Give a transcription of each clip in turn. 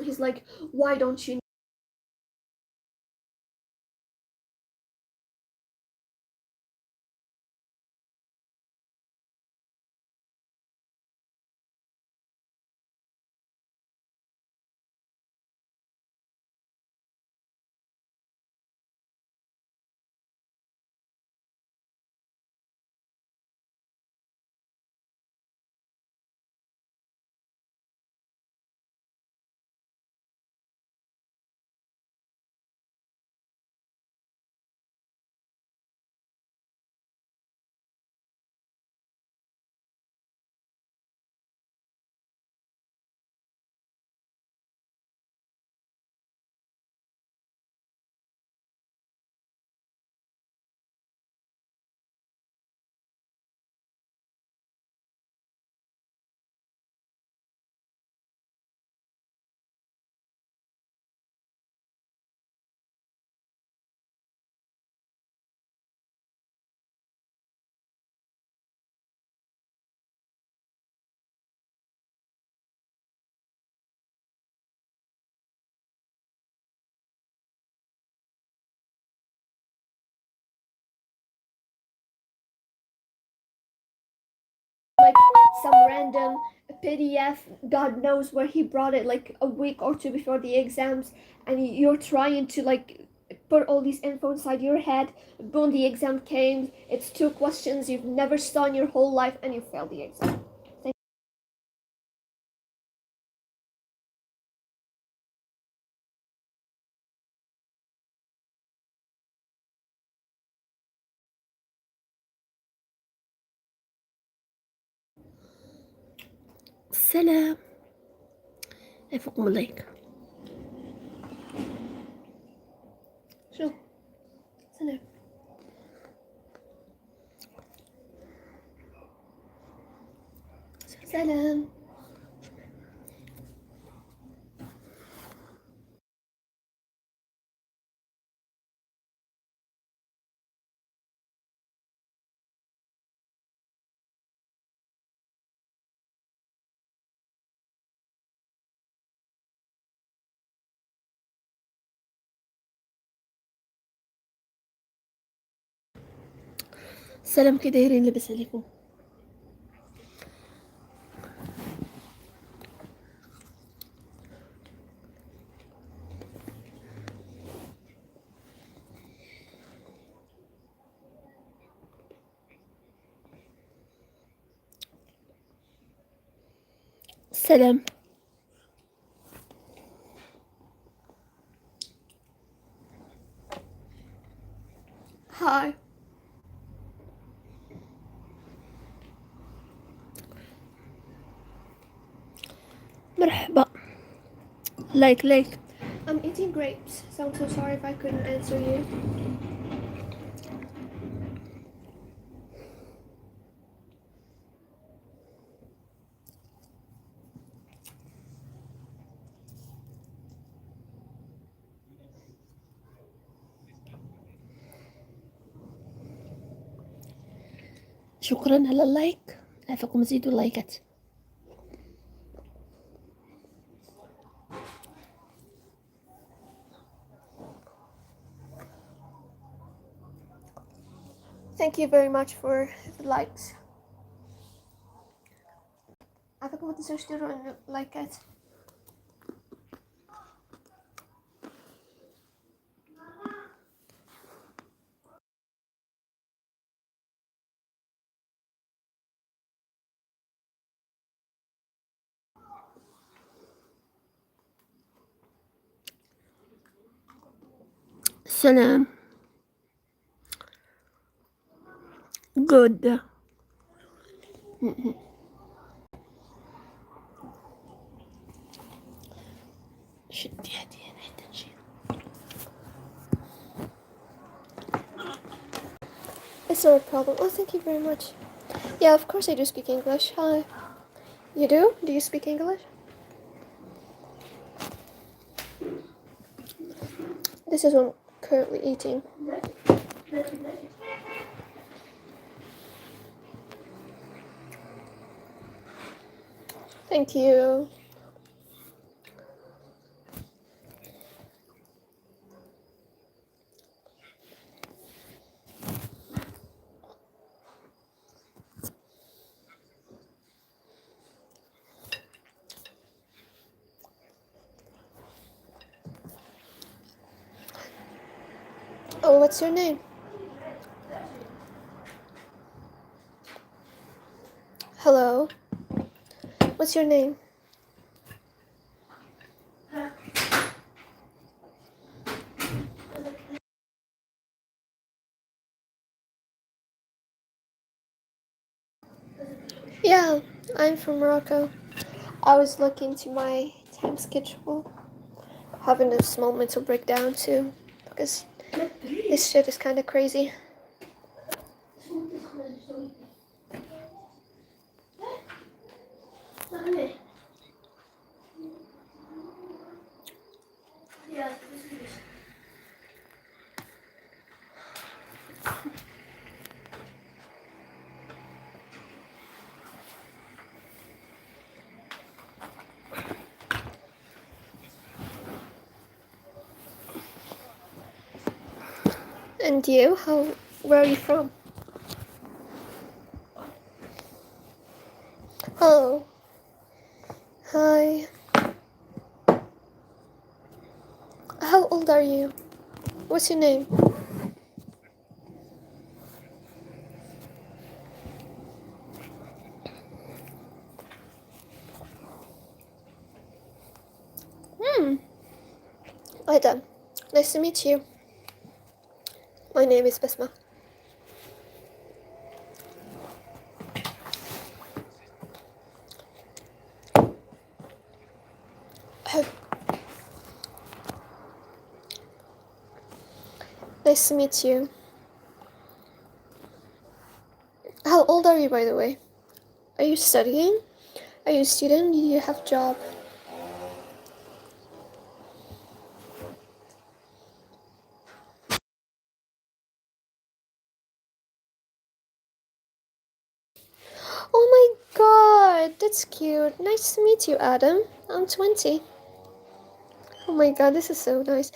He's like, why don't you like some random PDF, God knows where he brought it, like a week or two before the exams, and you're trying to like put all these info inside your head. Boom, the exam came. It's two questions you've never saw in your whole life, and you failed the exam. سلام. يفوقكم اللايك. شو سلام. سلام. سلام، كي دايرين؟ لاباس عليكم؟ سلام. Hi. مرحبا. لايك. I'm eating grapes, so I'm so sorry if I couldn't answer you. شكرا على اللايك، عافاكم زيدوا اللايكات. Thank you very much for the likes. عافاكم ما تنسوش ديروا لايكات. سلام. good. شدي هادي انا حتى نجي. It's not a problem. Oh, thank you very much. Yeah, of course I do speak English. Hi. You do? Do you speak English? This is what I'm currently eating. Thank you. Oh, what's your name? Hello. What's your name? Yeah, I'm from Morocco. I was looking to my time schedule, having a small mental breakdown too, because this shit is kind of crazy. And you? Where are you from? Oh, hi. How old are you? What's your name? Aida. Nice to meet you. My name is Basma. Nice to meet you. How old are you, by the way? Are you studying? Are you a student? Do you have a job? Oh my god, that's cute. Nice to meet you, Adam. I'm 20. Oh my god, this is so nice.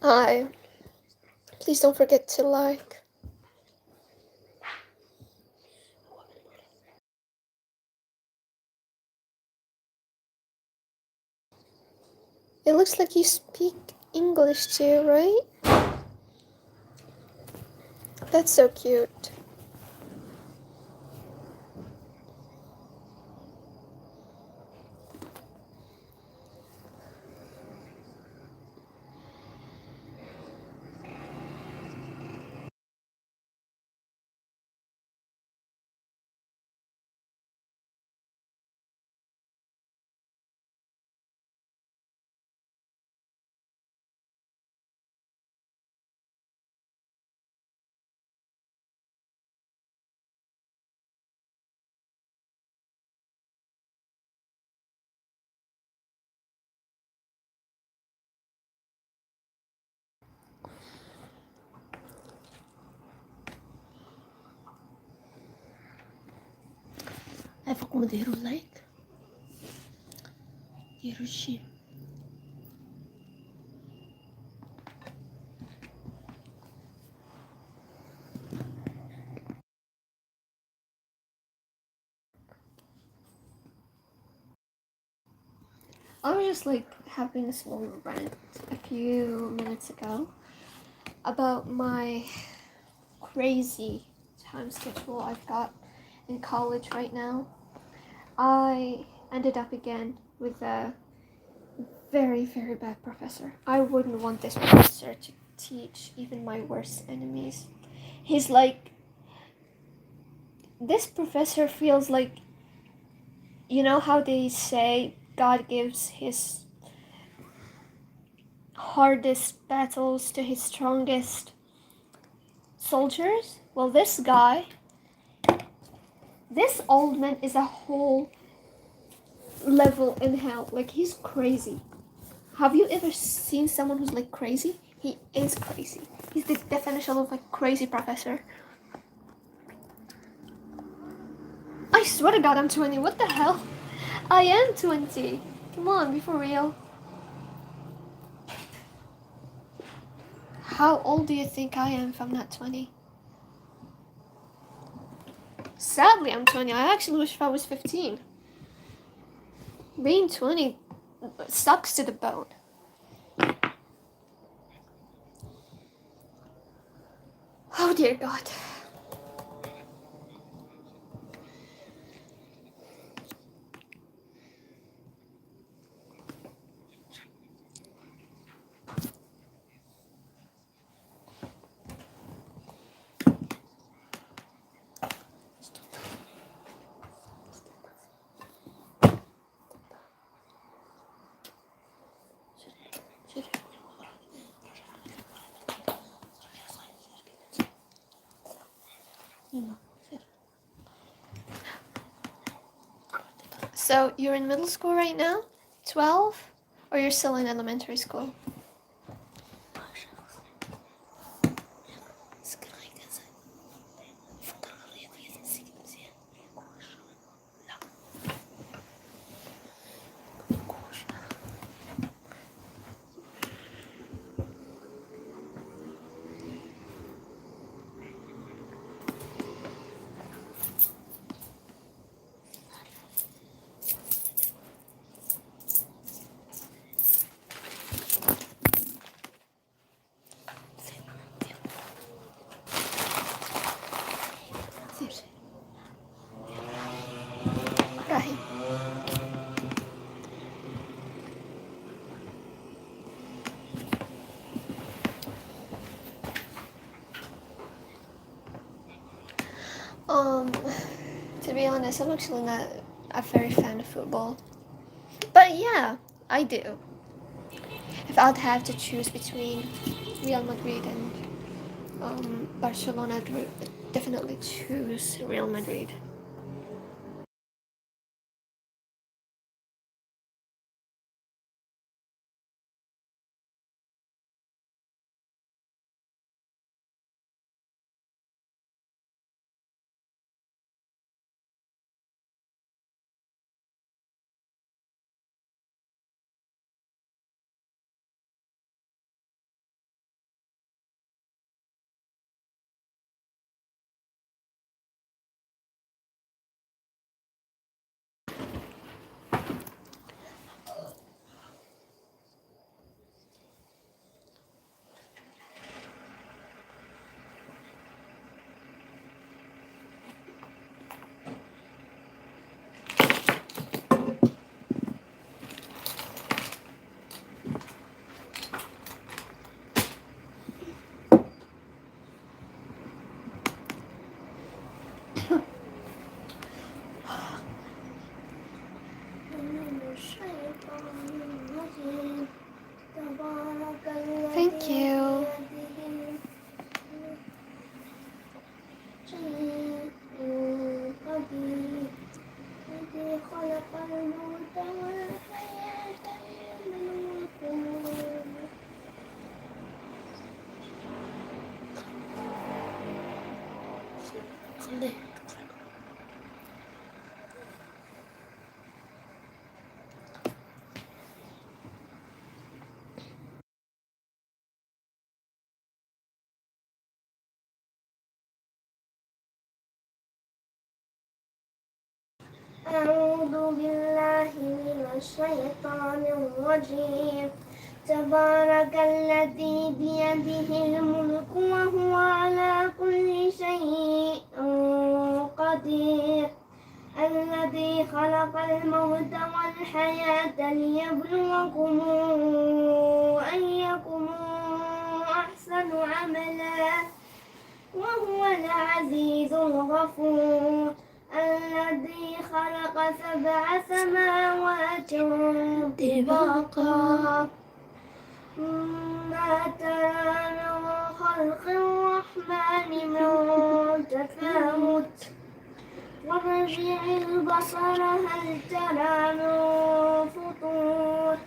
Hi. Please don't forget to like. It looks like you speak English too, right? That's so cute. عافاكم ديروا لايك ديروا الشي. I was just like having a small rant a few minutes ago about my crazy time schedule I've got in college right now. I ended up again with a very, very bad professor. I wouldn't want this professor to teach even my worst enemies. He's like, this professor feels like, you know how they say God gives his hardest battles to his strongest soldiers? Well, this guy, this old man is a whole level in hell. Like, he's crazy. Have you ever seen someone who's like crazy? He is crazy. He's the definition of like crazy professor. I swear to God, I'm 20. What the hell? I am 20. Come on, be for real. How old do you think I am if I'm not 20? Sadly, I'm 20. I actually wish if I was 15. Being 20 sucks to the bone. Oh dear God. So you're in middle school right now? 12? Or you're still in elementary school? Right. To be honest, I'm actually not a very fan of football. But yeah, I do. If I'd have to choose between Real Madrid and Barcelona, I'd definitely choose Real Madrid. Thank you. أعوذ بالله من الشيطان الرجيم تبارك الذي بيده الملك وهو على كل شيء قدير الذي خلق الموت والحياة ليبلوكم أيكم أحسن عملا وهو العزيز الغفور الذي خلق 7 سماوات طباقا ما ترى من خلق الرحمن من تفاوت وارجع البصر هل ترى من فطور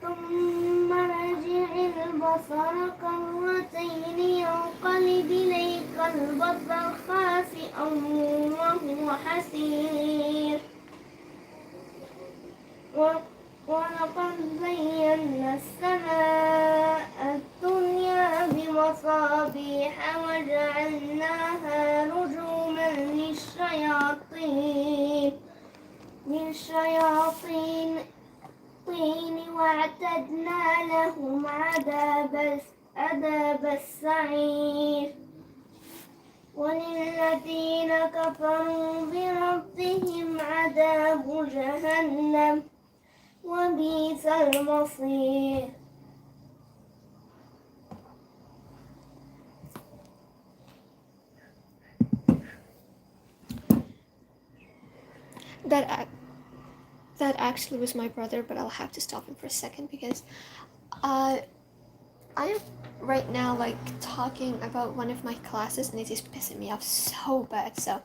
ثم ارجع البصر كرتين ينقلب إليك البصر خاسئا وهو حسير ولقد زينا السماء الدنيا بمصابيح وجعلناها رجوما للشياطين واعتدنا لهم عذاب السعير وللذين كفروا بربهم عذاب جهنم وبئس المصير. That actually was my brother, but I'll have to stop him for a second because I am right now like talking about one of my classes and it is pissing me off so bad. So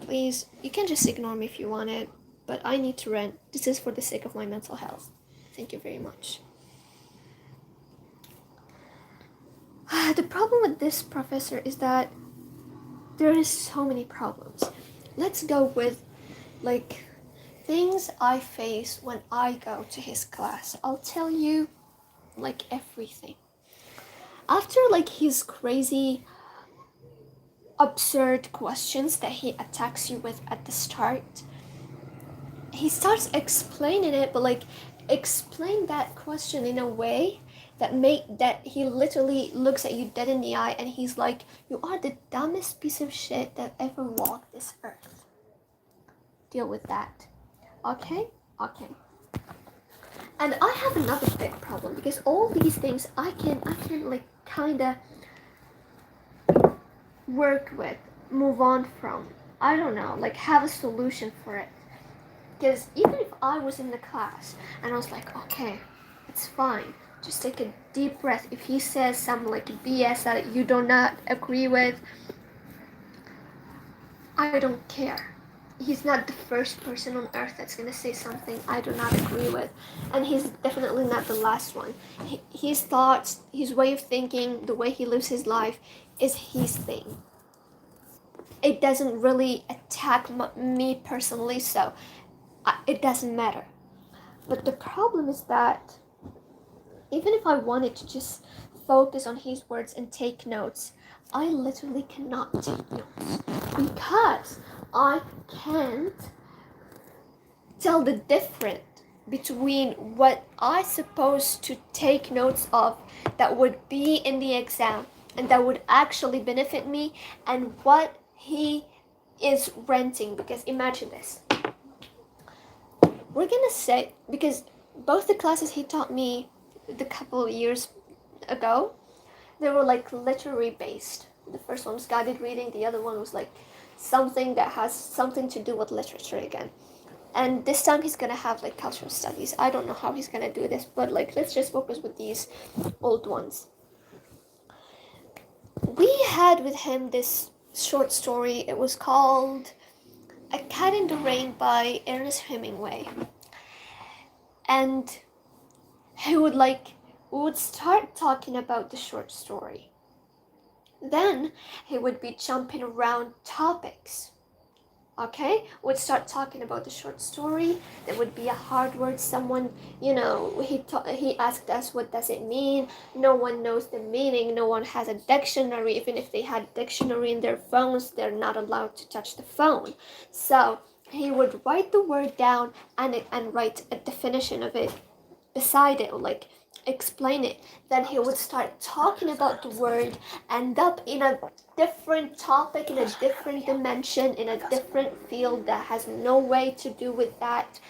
please, you can just ignore me if you want it, but I need to rant. This is for the sake of my mental health. Thank you very much. The problem with this professor is that there is so many problems. Let's go with like things I face when I go to his class. I'll tell you like everything. After like his crazy absurd questions that he attacks you with at the start, he starts explaining it, but like explain that question in a way that he literally looks at you dead in the eye and he's like, you are the dumbest piece of shit that ever walked this earth. Deal with that. Okay? And I have another big problem because all these things I can like kinda work with, move on from. I don't know, like have a solution for it. Because even if I was in the class and I was like, okay, it's fine, just take a deep breath. If he says some like BS that you do not agree with, I don't care. He's not the first person on earth that's gonna say something I do not agree with, and he's definitely not the last one. His thoughts, his way of thinking, the way he lives his life is his thing. It doesn't really attack me personally, so it doesn't matter. But the problem is that even if I wanted to just focus on his words and take notes, I literally cannot take notes because I can't tell the difference between what I supposed to take notes of that would be in the exam and that would actually benefit me and what he is renting. Because imagine this, we're gonna say, because both the classes he taught me the couple of years ago, they were like literary based. The first one was guided reading, the other one was like something that has something to do with literature again. And this time he's gonna have like cultural studies. I don't know how he's gonna do this, but like let's just focus with these old ones. We had with him this short story. It was called A Cat in the Rain by Ernest Hemingway. And he would start talking about the short story. Then he would be jumping around topics. Okay, would start talking about the short story. There would be a hard word. Someone, he asked us, what does it mean? No one knows the meaning. No one has a dictionary. Even if they had dictionary in their phones, they're not allowed to touch the phone. So he would write the word down and write a definition of it beside it, or like explain it. Then he would start talking about the word, end up in a different topic, in a different dimension, in a different field that has no way to do with that.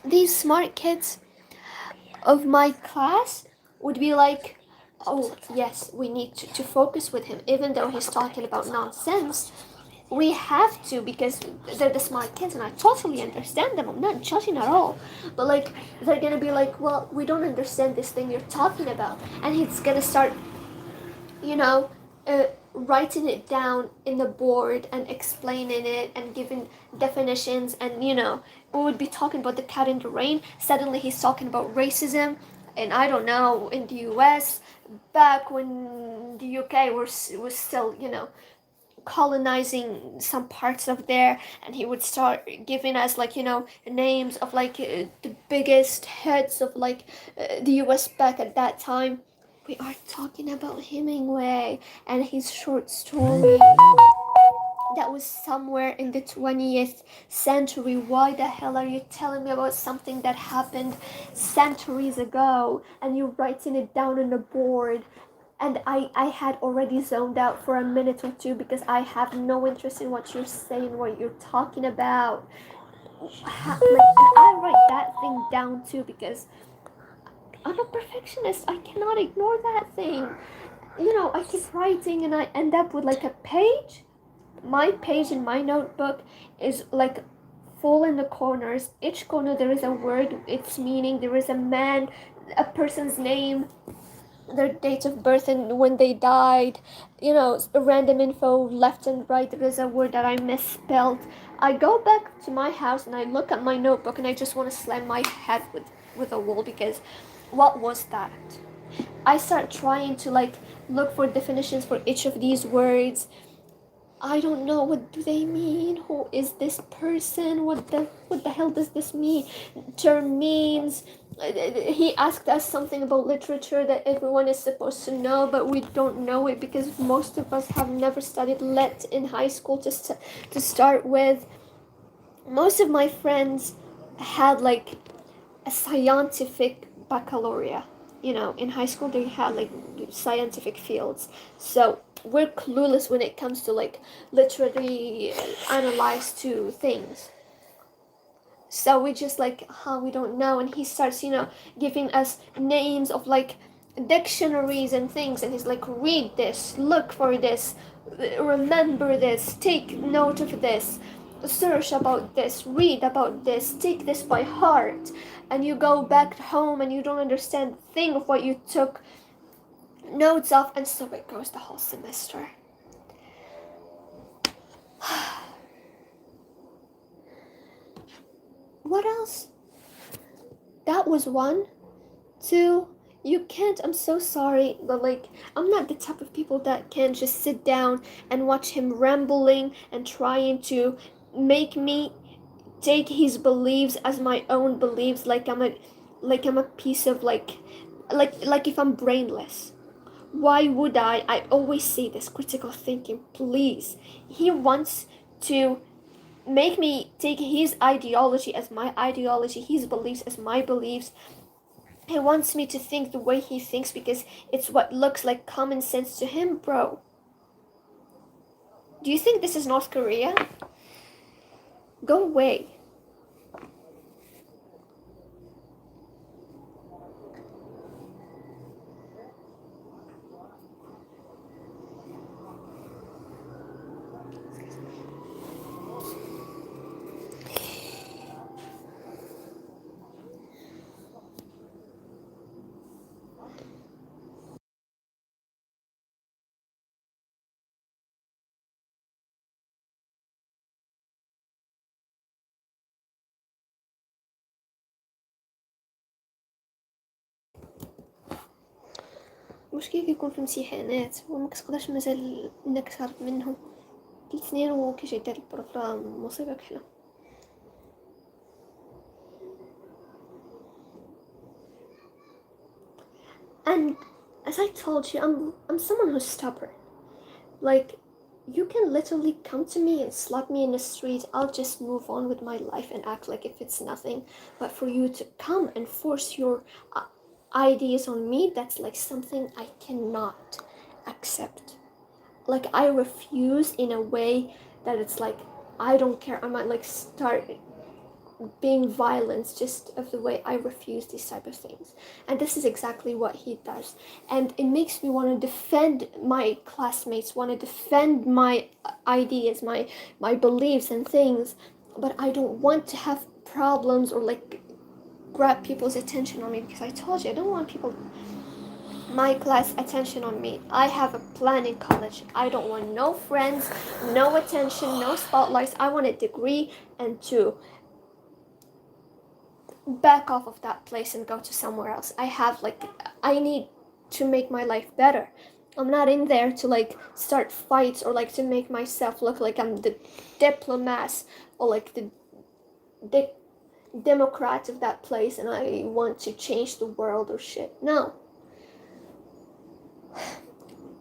These smart kids of my class would be like, oh yes, we need to focus with him even though he's talking about nonsense. We have to, because they're the smart kids and I totally understand them. I'm not judging at all. But like they're gonna be like, well, we don't understand this thing you're talking about. And he's gonna start, writing it down in the board and explaining it and giving definitions. And we would be talking about the cat in the rain. Suddenly he's talking about racism. And I don't know, in the US, back when the UK was still, colonizing some parts of there, and he would start giving us like names of like the biggest heads of like the US back at that time. We are talking about Hemingway and his short story that was somewhere in the 20th century. Why the hell are you telling me about something that happened centuries ago and you're writing it down on the board? and I had already zoned out for a minute or two because I have no interest in what you're saying, what you're talking about. And I write that thing down too because I'm a perfectionist. I cannot ignore that thing. I keep writing and I end up with like a page. My page in my notebook is like full in the corners. Each corner there is a word, its meaning, there is a man, a person's name, their date of birth and when they died, random info left and right. There is a word that I misspelled. I go back to my house and I look at my notebook and I just want to slam my head with a wall because what was that? I start trying to like look for definitions for each of these words. I don't know, what do they mean? Who is this person? What the hell does this mean? Term means. He asked us something about literature that everyone is supposed to know, but we don't know it because most of us have never studied lit in high school to start with. Most of my friends had like a scientific baccalaureate. In high school they had like scientific fields. So we're clueless when it comes to like literary analyze to things. So we just like, we don't know. And he starts, giving us names of like dictionaries and things. And he's like, read this, look for this, remember this, take note of this, search about this, read about this, take this by heart. And you go back home and you don't understand a thing of what you took notes of. And so it goes the whole semester. What else? That was one. Two, you can't, I'm so sorry, but like, I'm not the type of people that can just sit down and watch him rambling and trying to make me take his beliefs as my own beliefs, like I'm a piece of like if I'm brainless. Why would I always say this, critical thinking, please. He wants to make me take his ideology as my ideology, his beliefs as my beliefs. He wants me to think the way he thinks because it's what looks like common sense to him, bro. Do you think this is North Korea? Go away. مشكلة يكون في امتحانات وما كتقدرش مازال انك تهرب منهم 3 سنين وكيجي يدير البروغرام مصيبة كحلة. And as I told you, I'm someone who's stubborn. Like, you can literally come to me and slap me in the street, I'll just move on with my life and act like if it's nothing. But for you to come and force your ideas on me, that's like something I cannot accept. Like, I refuse in a way that it's like, I don't care, I might like start being violent just of the way I refuse these type of things. And this is exactly what he does. And it makes me want to defend my classmates, want to defend my ideas, my beliefs and things. But I don't want to have problems or like grab people's attention on me, because I told you, I don't want my class attention on me. I have a plan in college. I don't want no friends, no attention, no spotlights. I want a degree and to back off of that place and go to somewhere else. I need to make my life better. I'm not in there to like start fights or like to make myself look like I'm the diplomat or like the Democrat of that place and I want to change the world or shit. No.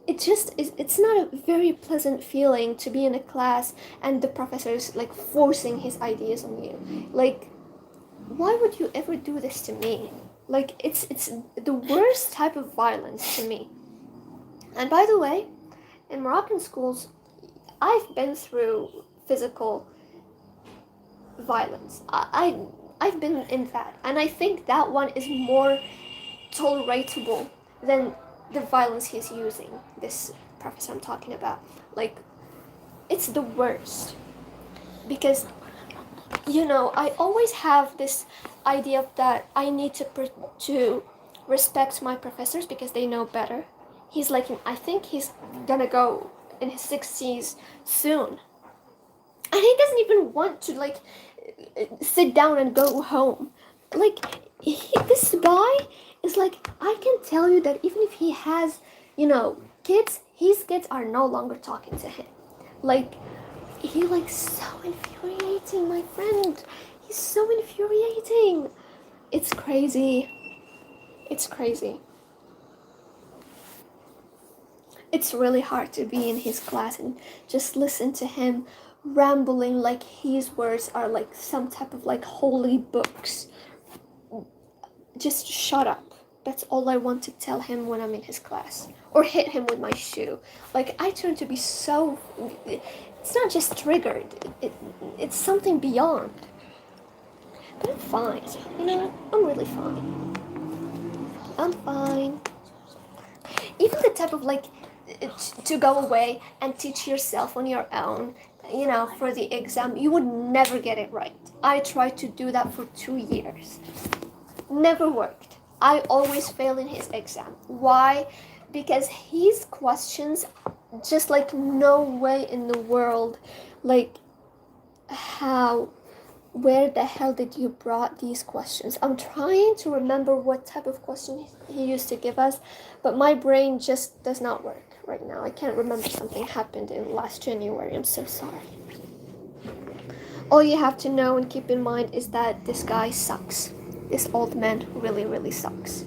It's not a very pleasant feeling to be in a class and the professor is like forcing his ideas on you. Like, why would you ever do this to me? Like, it's the worst type of violence to me. And by the way, in Moroccan schools, I've been through physical violence. I've been in that, and I think that one is more tolerable than the violence he's using. This professor I'm talking about, like, it's the worst because I always have this idea that I need to respect my professors because they know better. He's like, I think he's gonna go in his 60s soon, and he doesn't even want to like sit down and go home. Like this guy is like, I can tell you that even if he has, kids, his kids are no longer talking to him. Like he like so infuriating, my friend. He's so infuriating. It's crazy. It's crazy. It's really hard to be in his class and just listen to him rambling like his words are like some type of like holy books. Just shut up. That's all I want to tell him when I'm in his class. Or hit him with my shoe. Like, I turn to be so... It's not just triggered. It's something beyond. But I'm fine. I'm really fine. I'm fine. Even the type of, like, to go away and teach yourself on your own, for the exam, you would never get it right. I tried to do that for 2 years. Never worked. I always fail in his exam. Why? Because his questions, just like no way in the world, like where the hell did you brought these questions? I'm trying to remember what type of question he used to give us, but my brain just does not work right now. I can't remember. Something happened in last January. I'm so sorry. All you have to know and keep in mind is that this guy sucks. This old man really, really sucks.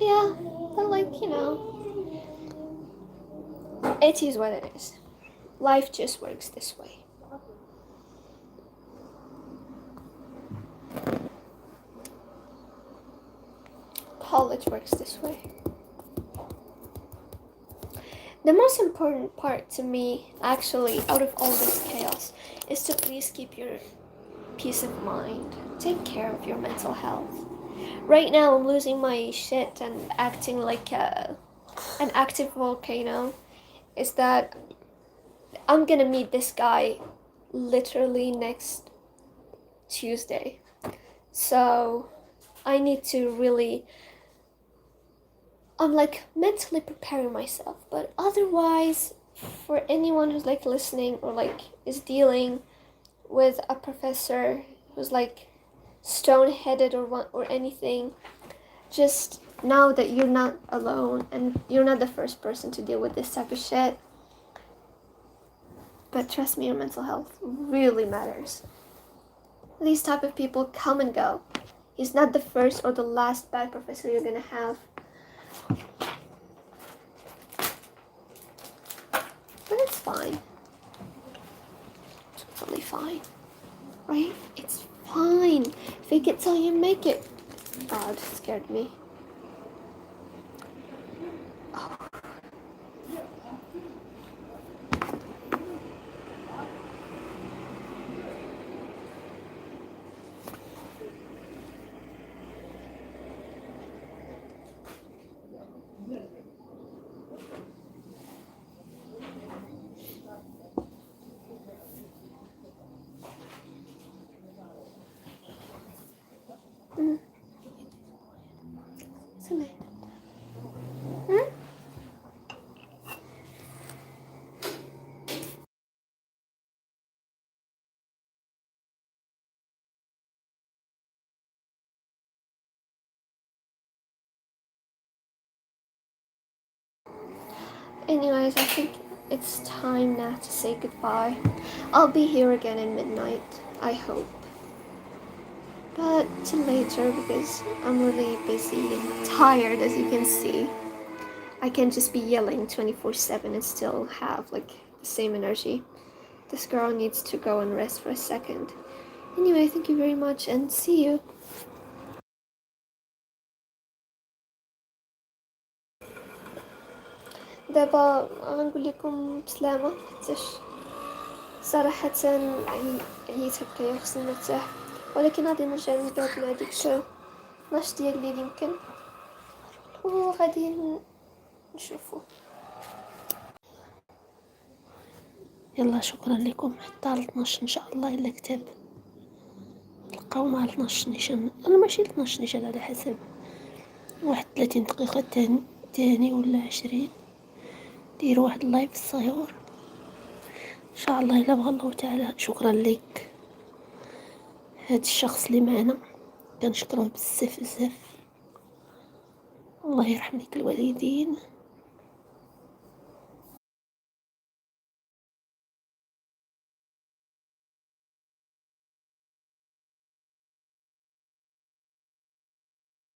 Yeah, but it is what it is. Life just works this way. College works this way. The most important part to me, actually, out of all this chaos, is to please keep your peace of mind. Take care of your mental health. Right now, I'm losing my shit and acting like an active volcano. Is that I'm gonna meet this guy literally next Tuesday. So I need to really, I'm like mentally preparing myself. But otherwise, for anyone who's like listening or like is dealing with a professor who's like stone-headed or anything, just know that you're not alone and you're not the first person to deal with this type of shit. But trust me, your mental health really matters. These type of people come and go. He's not the first or the last bad professor you're gonna have. But it's fine. It's totally fine. Right? It's fine. Fake it till you make it. God, scared me. Oh. Isn't it? Anyways, I think it's time now to say goodbye. I'll be here again in midnight, I hope. But till later, because I'm really busy and tired, as you can see. I can't just be yelling 24/7 and still have like the same energy. This girl needs to go and rest for a second. Anyway, thank you very much and see you. دابا غنقول لكم بسلامة حيتاش صراحة يعني عييت هكايا وخصني نرتاح، ولكن غادي نرجع للباب مع ديك 12 ديال الليل يمكن، وغادي نشوفو. يلا شكرا لكم حتى على 12 ان شاء الله الا كتاب نلقاو مع 12 نيشان، انا ماشي 12 نيشان على حسب 31 دقيقة تاني ولا 20 ديروا واحد اللايف صغير ان شاء الله الا بغى الله تعالى. شكرا لك هاد الشخص اللي معنا، كنشكروه بزاف بزاف. الله يرحم لك الوالدين